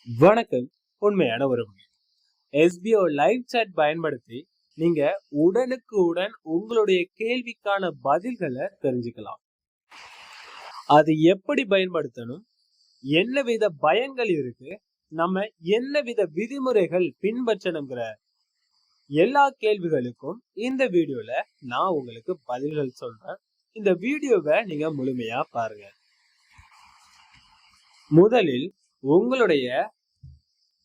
வணக்கம். உண்மையான உறவுகள். எஸ்பிஓ லைவ் சாட் பயன்படுத்தி நீங்க உடனுக்கு உடன் உங்களுடைய கேள்விக்கான பதில்களை தெரிஞ்சுக்கலாம். அது எப்படி பயன்படுத்தணும், என்ன வித பயன்கள் இருக்கு, நம்ம என்ன வித விதிமுறைகள் பின்பற்றணுங்கிற எல்லா கேள்விகளுக்கும் இந்த வீடியோல நான் உங்களுக்கு பதில்கள் சொல்றேன். இந்த வீடியோவை நீங்க முழுமையா பாருங்க. முதலில் உங்களுடைய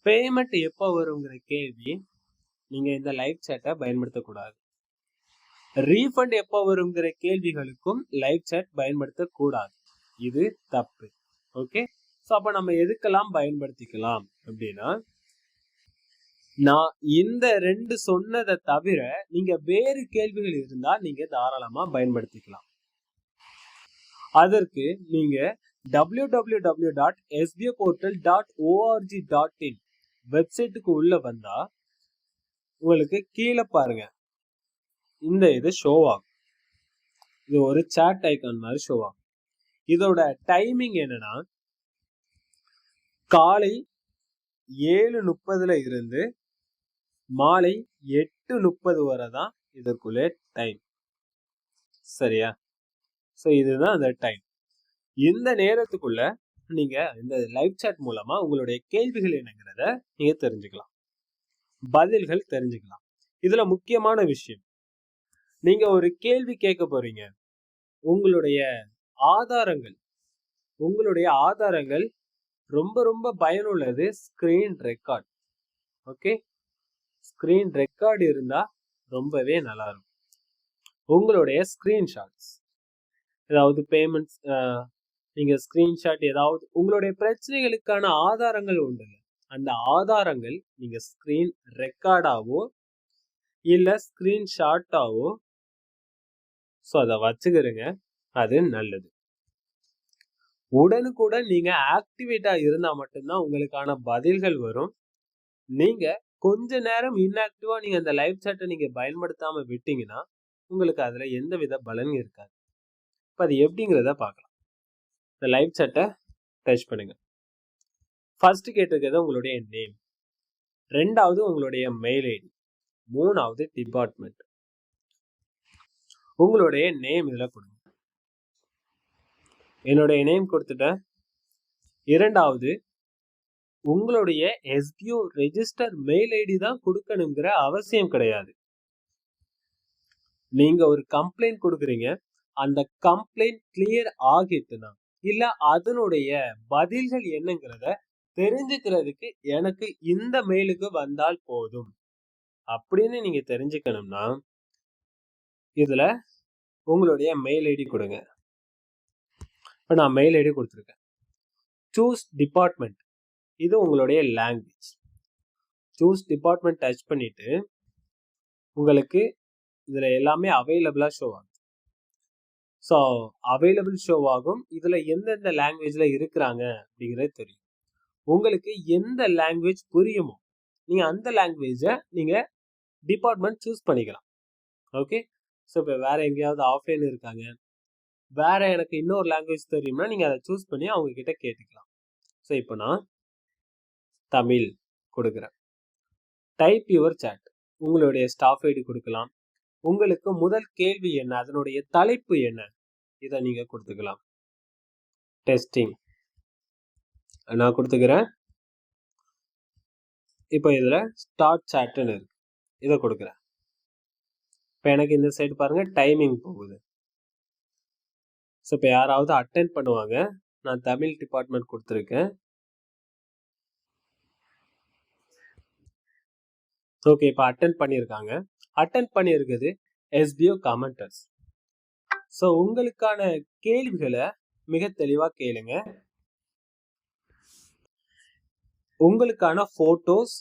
பேமெண்ட் எப்போ வருங்கிற கேள்வி நீங்க இந்த லைவ் சாட்டை பயன்படுத்தக்கூடாது. ரீஃபண்ட் எப்போ வருங்கிற கேள்விகளுக்கும் லைவ் சாட் பயன்படுத்தக்கூடாது. இது தப்பு. ஓகே, ஸோ அப்போ நம்ம எதுக்கெல்லாம் பயன்படுத்திக்கலாம் அப்படின்னா, நான் இந்த ரெண்டு சொன்னதை தவிர நீங்க வேறு கேள்விகள் இருந்தா நீங்க தாராளமா பயன்படுத்திக்கலாம். அதற்கு நீங்க www.sboportal.org.in வெப்சைட்டுக்கு உள்ள வந்தா உங்களுக்கு கீழே பாருங்க, இந்த இது ஷோ ஆகும். இது ஒரு சாட் ஐக்கான் மாதிரி ஷோ ஆகும். இதோட டைமிங் என்னன்னா, காலை 7:30 இருந்து மாலை 8:30 வரை தான் இதற்குள்ளே டைம். சரியா? ஸோ இதுதான் அந்த டைம். இந்த நேரத்துக்குள்ள நீங்க இந்த லைவ் சாட் மூலமா உங்களுடைய கேள்விகள் என்னங்கிறத நீங்க தெரிஞ்சுக்கலாம், பதில்கள் தெரிஞ்சுக்கலாம். இதுல முக்கியமான விஷயம், நீங்க ஒரு கேள்வி கேட்க போறீங்க, உங்களுடைய ஆதாரங்கள் ரொம்ப ரொம்ப பயனுள்ளது screen record. Okay, screen record இருந்தா ரொம்பவே நல்லா இருக்கும். உங்களுடைய ஸ்கிரீன்ஷாட்ஸ், ஏதாவது பேமெண்ட்ஸ், நீங்க ஸ்கிரீன்ஷாட், ஏதாவது உங்களுடைய பிரச்சனைகளுக்கான ஆதாரங்கள் உண்டு. அந்த ஆதாரங்கள் நீங்க ஸ்கிரீன் ரெக்கார்டாவோ இல்ல ஸ்கிரீன்ஷாட்டாவோ ஸோ அதை வச்சுக்கிறீங்க, அது நல்லது. உடனுக்குடன் நீங்க ஆக்டிவேட்டா இருந்தா மட்டும்தான் உங்களுக்கான பதில்கள் வரும். நீங்க கொஞ்ச நேரம் இன்ஆக்டிவா நீங்க அந்த லைவ் சாட்டை நீங்க பயன்படுத்தாம விட்டீங்கன்னா உங்களுக்கு அதுல எந்த வித பலன் இருக்காது. இப்போ அது எப்படிங்கிறத பார்க்கலாம். இந்த லைவ் சாட்டை டச் பண்ணுங்க. ஃபர்ஸ்ட் கேட்டிருக்கிறது உங்களுடைய நேம், ரெண்டாவது உங்களுடைய மெயில் ஐடி, மூணாவது டிபார்ட்மெண்ட். உங்களுடைய நேம் இதில் கொடுங்க. என்னுடைய நேம் கொடுத்துட்டேன். இரண்டாவது, உங்களுடைய எஸ்பிஓ ரெஜிஸ்டர் மெயில் ஐடி தான் கொடுக்கணுங்கிற அவசியம் கிடையாது. நீங்க ஒரு கம்ப்ளைண்ட் கொடுக்குறீங்க, அந்த கம்ப்ளைண்ட் கிளியர் ஆகிட்டுனா இல்ல அதனுடைய பதில்கள் என்னங்கிறத தெரிஞ்சுக்கிறதுக்கு எனக்கு இந்த மெயிலுக்கு வந்தால் போதும் அப்படின்னு நீங்க தெரிஞ்சுக்கணும்னா இதுல உங்களுடைய மெயில் ஐடி கொடுங்க. இப்போ நான் மெயில் ஐடி கொடுத்துருக்கேன். சூஸ் டிபார்ட்மெண்ட், இது உங்களுடைய லாங்குவேஜ். சூஸ் டிபார்ட்மெண்ட் டச் பண்ணிட்டு உங்களுக்கு இதுல எல்லாமே அவைலபிளா ஷோ ஆகும். ஸோ அவைலபிள் ஷோ ஆகும். இதுல எந்தெந்த லாங்குவேஜ்ல இருக்கிறாங்க அப்படிங்கிறது தெரியும். உங்களுக்கு எந்த லாங்குவேஜ் புரியுமோ நீங்க அந்த லாங்குவேஜை நீங்க டிபார்ட்மெண்ட் சூஸ் பண்ணிக்கலாம். ஓகே, ஸோ இப்போ வேற எங்கேயாவது ஆஃப்லைன் இருக்காங்க, வேற எனக்கு இன்னொரு லாங்குவேஜ் தெரியும்னா நீங்க அதை சூஸ் பண்ணி அவங்க கிட்ட கேட்டுக்கலாம். ஸோ இப்போ நான் தமிழ் கொடுக்குறேன். டைப் யுவர் சாட், உங்களுடைய ஸ்டாஃப் ஐடி கொடுக்கலாம். உங்களுக்கு முதல் கேள்வி என்ன, அதனுடைய தலைப்பு என்ன, இதை நீங்க கொடுத்துக்கலாம். டெஸ்டிங் நான் கொடுத்துக்கிறேன். இப்போ இதுல ஸ்டார்ட் சாட்னு இருக்கு, இதை கொடுக்குறேன். இப்போ எனக்கு இந்த சைடு பாருங்க டைமிங் போகுது. ஸோ இப்போ யாராவது அட்டென்ட் பண்ணுவாங்க. நான் தமிழ் டிபார்ட்மெண்ட் கொடுத்துருக்கேன். ஓகே, இப்போ அட்டென்ட் பண்ணியிருக்காங்க. அட்டென்ட் பண்ணியிருக்குது எஸ்பிஓ கமெண்டர்ஸ். ஸோ உங்களுக்கான கேள்விகளை மிக தெளிவாக கேளுங்க. உங்களுக்கான ஃபோட்டோஸ்,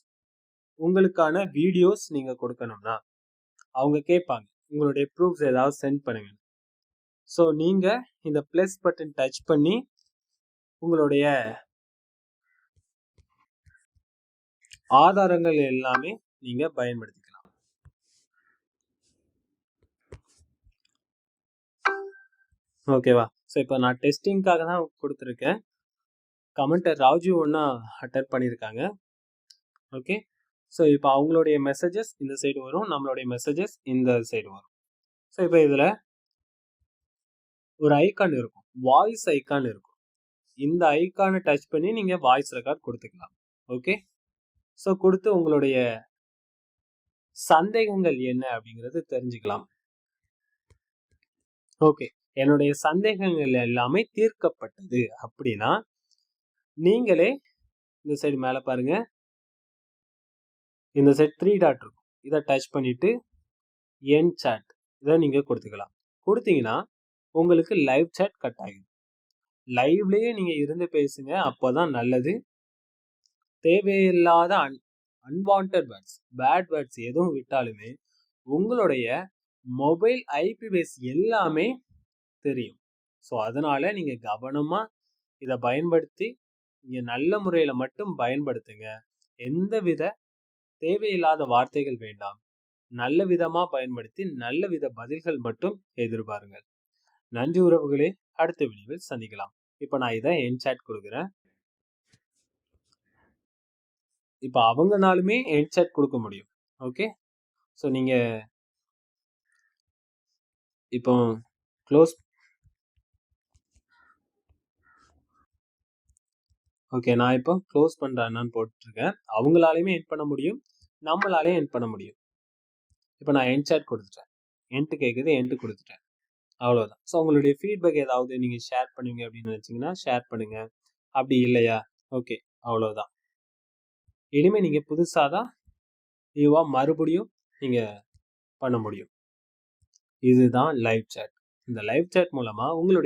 உங்களுக்கான வீடியோஸ் நீங்க கொடுக்கணும்னா அவங்க கேட்பாங்க, உங்களுடைய ப்ரூஃப்ஸ் ஏதாவது சென்ட் பண்ணுங்க. ஸோ நீங்க இந்த பிளஸ் பட்டன் டச் பண்ணி உங்களுடைய ஆதாரங்கள் எல்லாமே நீங்க பயன்படுத்திக்கலாம். ஓகேவா? ஸோ இப்போ நான் டெஸ்டிங்காக தான் கொடுத்துருக்கேன். கமெண்ட்டை ராஜு ஒன்றா அட்டன் பண்ணியிருக்காங்க. ஓகே, ஸோ இப்போ அவங்களுடைய மெசேஜஸ் இந்த சைடு வரும், நம்மளுடைய மெசேஜஸ் இந்த சைடு வரும். ஸோ இப்போ இதில் ஒரு ஐக்கான் இருக்கும், வாய்ஸ் ஐக்கான் இருக்கும். இந்த ஐக்கானை டச் பண்ணி நீங்கள் வாய்ஸ் ரெக்கார்ட் கொடுத்துக்கலாம். ஓகே, ஸோ கொடுத்து உங்களுடைய சந்தேகங்கள் என்ன அப்படிங்கிறது தெரிஞ்சுக்கலாம். ஓகே, என்னுடைய சந்தேகங்கள் எல்லாமே தீர்க்கப்பட்டது அப்படின்னா நீங்களே இந்த சைடு மேலே பாருங்க, இந்த சைடு 3 டாட் இருக்கும், இதை டச் பண்ணிட்டு என் சாட் இதை நீங்கள் கொடுத்துக்கலாம். கொடுத்தீங்கன்னா உங்களுக்கு லைவ் சாட் கட் ஆகிடும். லைவ்லேயே நீங்கள் இருந்து பேசுங்க, அப்போதான் நல்லது. தேவையில்லாத அன்வான்ட் வேர்ட்ஸ், பேட் வேர்ட்ஸ் எதுவும் விட்டாலுமே உங்களுடைய மொபைல் ஐபி பேஸ் எல்லாமே தெரியும். ஸோ அதனால நீங்கள் கவனமாக இதை பயன்படுத்தி நீங்கள் நல்ல முறையில் மட்டும் பயன்படுத்துங்க. எந்தவித தேவையில்லாத வார்த்தைகள் வேண்டாம். நல்ல விதமாக பயன்படுத்தி நல்ல வித பதில்கள் மட்டும் எதிர்பாருங்கள். நன்றி உறவுகளே, அடுத்த வீடியோவில் சந்திக்கலாம். இப்போ நான் இதை என் சாட் கொடுக்குறேன். இப்போ அவங்கனாலுமே என் சாட் கொடுக்க முடியும். ஓகே, ஸோ நீங்கள் இப்போ க்ளோஸ். ஓகே, நான் இப்போ க்ளோஸ் பண்ணுறேன்னு போட்டுருக்கேன். அவங்களாலையுமே என் பண்ண முடியும், நம்மளாலேயும் என் பண்ண முடியும். இப்போ நான் என் சாட் கொடுத்துட்டேன், என்ட்டு கேட்குது, என்ட்டு கொடுத்துட்டேன், அவ்வளோதான். ஸோ உங்களுடைய ஃபீட்பேக் ஏதாவது நீங்கள் ஷேர் பண்ணுவீங்க அப்படின்னு நினச்சிங்கன்னா ஷேர் பண்ணுங்கள். அப்படி இல்லையா, ஓகே, அவ்வளோதான். இனிமேல் நீங்கள் புதுசாக தான் நியூவாக மறுபடியும் நீங்கள் பண்ண முடியும். இதுதான் லைவ் சாட். இந்த லைவ் சாட் மூலமாக உங்களுடைய